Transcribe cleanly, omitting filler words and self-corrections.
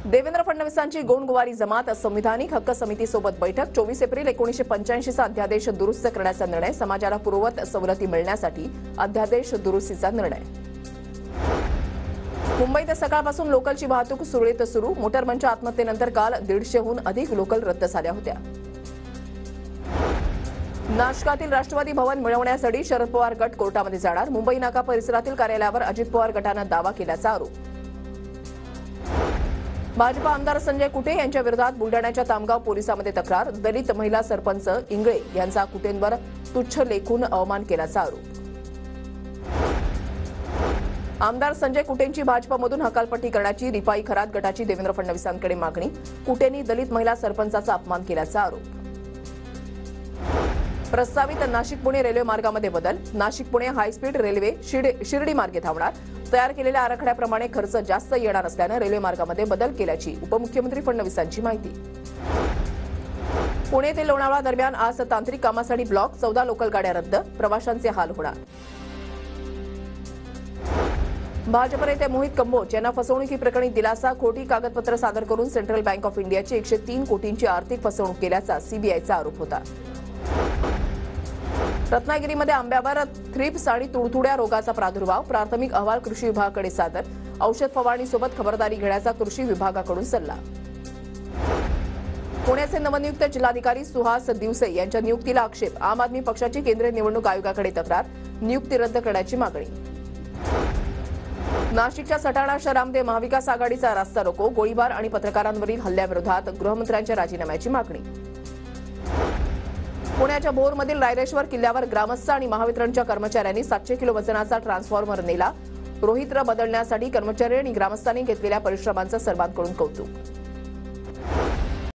देवेंद्र फडणवीसांची गोंडगुवारी जमात संविधानिक हक्क समितीसोबत बैठक 24 एप्रिल 1985 चा अध्यादेश दुरुस्त करण्याचा निर्णय समाजाला पूर्ववत सवलती मिळण्यासाठी अध्यादेश दुरुस्तीचा निर्णय मुंबईत सकाळपासून लोकलची वाहतूक सुरळीत सुरू मोटरमनच्या आत्महत्येनंतर काल 150हून अधिक लोकल रद्द झाल्या होत्या नाशकातील राष्ट्रवादी भवन मिळवण्यासाठी शरद पवार गट कोर्टामध्ये जाणार मुंबई नाका परिसरातील कार्यालयावर अजित पवार गटाने दावा केल्याचा आरोप भाजपा आमदार संजय कुटे यांच्या विरोधात बुलढाण्याच्या तामगाव पोलिसांमध्ये तक्रार दलित महिला सरपंच इंगळे यांचा कुटेंवर तुच्छ लेखून अवमान केल्याचा आरोप आमदार संजय कुटेंची भाजपमधून हकालपट्टी करण्याची रिपाई खरात गटाची देवेंद्र फडणवीसांकडे मागणी कुटेंनी दलित महिला सरपंचाचा अपमान केल्याचा आरोप प्रस्तावित नाशिक पुणे रेल्वे मार्गामध्ये बदल नाशिक पुणे हायस्पीड रेल्वे शिर्डी मार्गे धावणार तयार केलेल्या आराखड्याप्रमाणे खर्च जास्त येणार असल्याने रेल्वे मार्गामध्ये बदल केल्याची उपमुख्यमंत्री फडणवीसांची माहिती पुणे ते लोणावळा दरम्यान आज तांत्रिक कामासाठी ब्लॉक 14 लोकल गाड्या रद्द प्रवाशांचे हाल होणार भाजप नेते मोहित कंबोज यांना फसवणुकीप्रकरणी दिलासा खोटी कागदपत्र सादर करून सेंट्रल बँक ऑफ इंडियाची 103 कोटींची आर्थिक फसवणूक केल्याचा सीबीआयचा आरोप होता रत्नागिरीमध्ये आंब्यावर थ्रिप्स आणि तुडतुड्या रोगाचा प्रादुर्भाव प्राथमिक अहवाल कृषी विभागाकडे सादर औषध फवारणीसोबत खबरदारी घेण्याचा कृषी विभागाकडून सल्ला पुण्याचे नवनियुक्त जिल्हाधिकारी सुहास दिवसे यांच्या नियुक्तीला आक्षेप आम आदमी पक्षाची केंद्रीय निवडणूक आयोगाकडे तक्रार नियुक्ती रद्द करण्याची मागणी नाशिकच्या सटाणा शहरामध्ये महाविकास आघाडीचा रास्ता रोको गोळीबार आणि पत्रकारांवरील हल्ल्याविरोधात गृहमंत्र्यांच्या राजीनाम्याची मागणी पुण्याच्या भोरमधील रायरेश्वर किल्ल्यावर ग्रामस्थ आणि महावितरणच्या कर्मचाऱ्यांनी 700 किलो वजनाचा ट्रान्सफॉर्मर नेला रोहित्र बदलण्यासाठी कर्मचारी आणि ग्रामस्थांनी घेतलेल्या परिश्रमांचं सर्वांकडून कौतुक